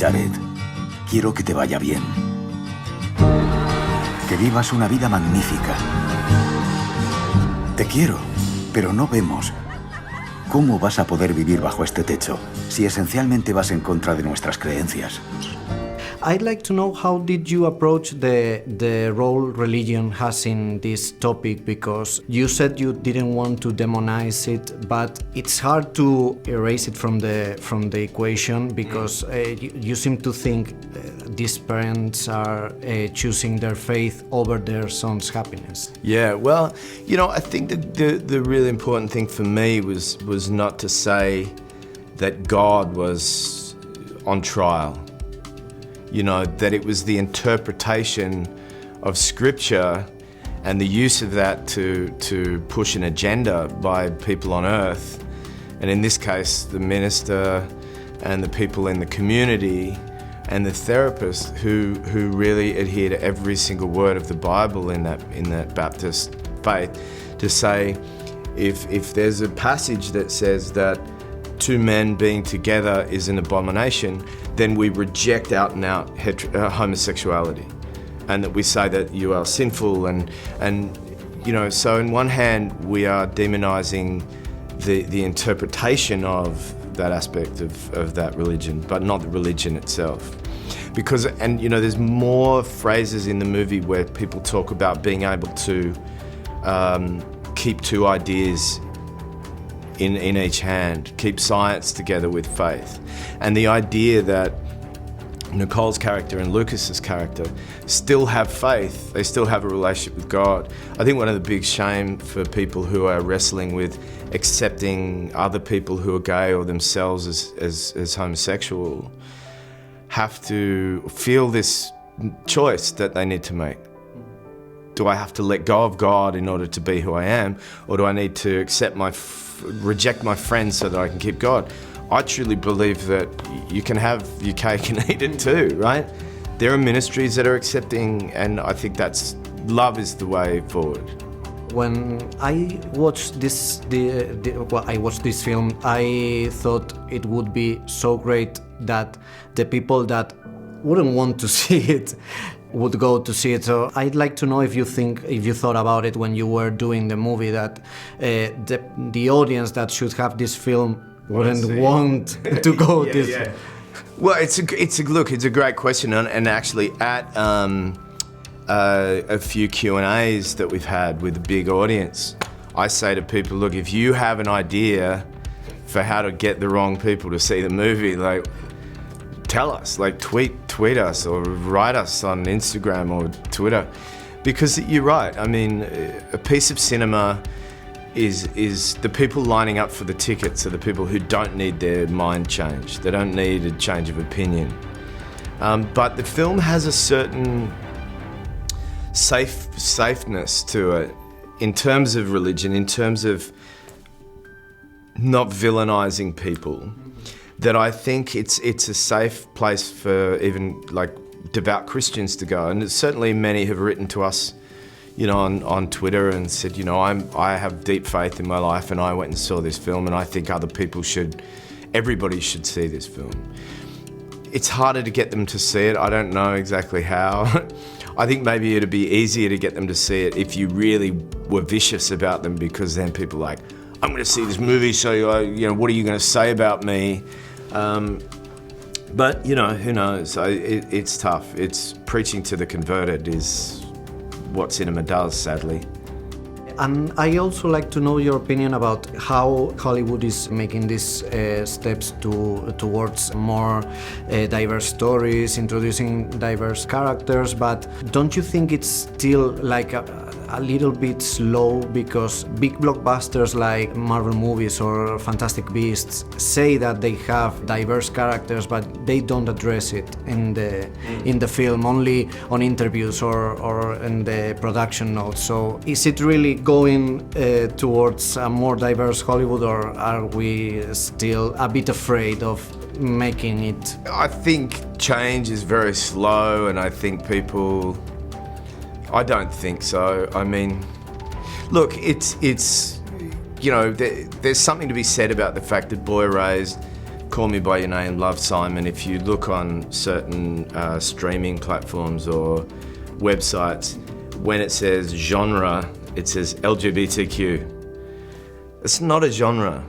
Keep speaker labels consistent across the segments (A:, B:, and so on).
A: Jared, quiero que te vaya bien. Que vivas una vida magnífica. Te quiero, pero no vemos cómo vas a poder vivir bajo este techo si esencialmente vas en contra de nuestras creencias.
B: I'd like to know, how did you approach the role religion has in this topic? Because you said you didn't want to demonize it, but it's hard to erase it from the equation, because you seem to think these parents are choosing their faith over their son's happiness.
C: Yeah, well, you know, I think the really important thing for me was not to say that God was on trial. You know, that it was the interpretation of scripture and the use of that to push an agenda by people on earth, and in this case the minister and the people in the community and the therapist who really adhere to every single word of the Bible in that Baptist faith, to say if there's a passage that says that two men being together is an abomination, then we reject out and out homosexuality, and that we say that you are sinful, and you know, so in one hand we are demonizing the interpretation of that aspect of that religion, but not the religion itself. Because, and you know, there's more phrases in the movie where people talk about being able to keep two ideas in each hand, keep science together with faith. And the idea that Nicole's character and Lucas's character still have faith, they still have a relationship with God. I think one of the big shame for people who are wrestling with accepting other people who are gay or themselves as homosexual have to feel this choice that they need to make. Do I have to let go of God in order to be who I am, or do I need to reject my friends so that I can keep God? I truly believe that you can have your cake and eat it too, right? There are ministries that are accepting, and I think that's love is the way forward.
B: When I watched this film, I thought it would be so great that the people that wouldn't want to see it would go to see it. So I'd like to know if you thought about it when you were doing the movie, that the audience that should have this film wouldn't want to go this.
C: Yeah. Well, it's a great question, and actually at a few Q&As that we've had with a big audience, I say to people, look, if you have an idea for how to get the wrong people to see the movie, like, tell us, like tweet us or write us on Instagram or Twitter, because you're right. I mean, a piece of cinema is the people lining up for the tickets are the people who don't need their mind changed. They don't need a change of opinion. But the film has a certain safeness to it in terms of religion, in terms of not villainizing people, that I think it's a safe place for even like devout Christians to go. And certainly many have written to us, you know, on Twitter and said, you know, I have deep faith in my life and I went and saw this film, and I think everybody should see this film. It's harder to get them to see it. I don't know exactly how. I think maybe it'd be easier to get them to see it if you really were vicious about them, because then people are like, I'm going to see this movie, so you know, what are you going to say about me? But you know, who knows? It's tough. It's preaching to the converted is what cinema does, sadly.
B: And I also like to know your opinion about how Hollywood is making these steps towards more diverse stories, introducing diverse characters, but don't you think it's still like a little bit slow, because big blockbusters like Marvel movies or Fantastic Beasts say that they have diverse characters, but they don't address it in the film, only on interviews or in the production notes. So is it really going towards a more diverse Hollywood, or are we still a bit afraid of making it?
C: I think change is very slow, and I think I don't think so. I mean, look, it's you know, there's something to be said about the fact that Boy raised Call Me By Your Name, Love Simon, if you look on certain streaming platforms or websites, when it says genre, it says LGBTQ. It's not a genre.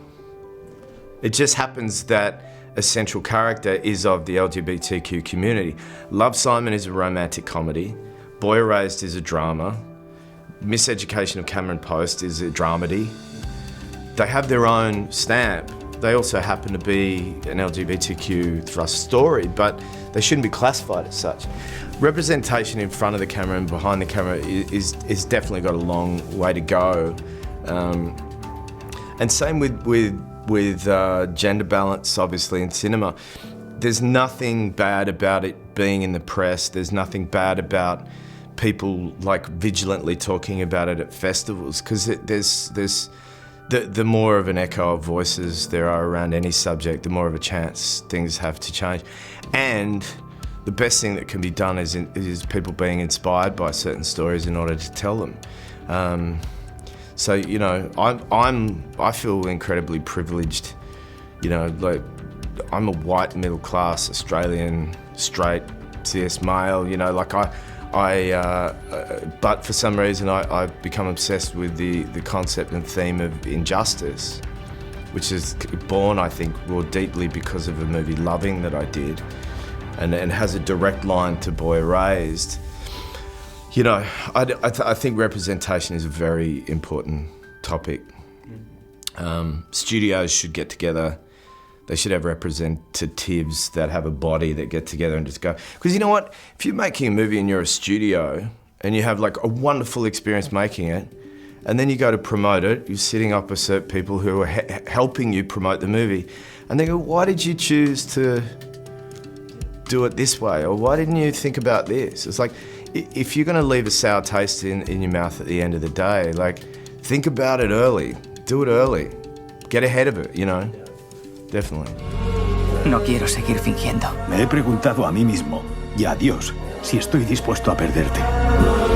C: It just happens that a central character is of the LGBTQ community. Love Simon is a romantic comedy. Boy Erased is a drama. Miseducation of Cameron Post is a dramedy. They have their own stamp. They also happen to be an LGBTQ thrust story, but they shouldn't be classified as such. Representation in front of the camera and behind the camera is definitely got a long way to go. And same with gender balance, obviously, in cinema. There's nothing bad about it being in the press. There's nothing bad about people like vigilantly talking about it at festivals, because there's the more of an echo of voices there are around any subject, the more of a chance things have to change. And the best thing that can be done is people being inspired by certain stories in order to tell them. So, you know, I feel incredibly privileged. You know, like, I'm a white middle class Australian straight cis male. You know, like but for some reason I've become obsessed with the concept and theme of injustice, which is born, I think, more deeply because of a movie, Loving, that I did, and has a direct line to Boy Erased. You know, I think representation is a very important topic. Studios should get together. They should have representatives that have a body that get together and just go. Because you know what? If you're making a movie and you're a studio and you have like a wonderful experience making it, and then you go to promote it, you're sitting opposite people who are helping you promote the movie, and they go, why did you choose to do it this way? Or why didn't you think about this? It's like, if you're going to leave a sour taste in your mouth at the end of the day, like, think about it early. Do it early. Get ahead of it, you know? Definitely.
D: No quiero seguir fingiendo.
A: Me he preguntado a mí mismo y a Dios si estoy dispuesto a perderte.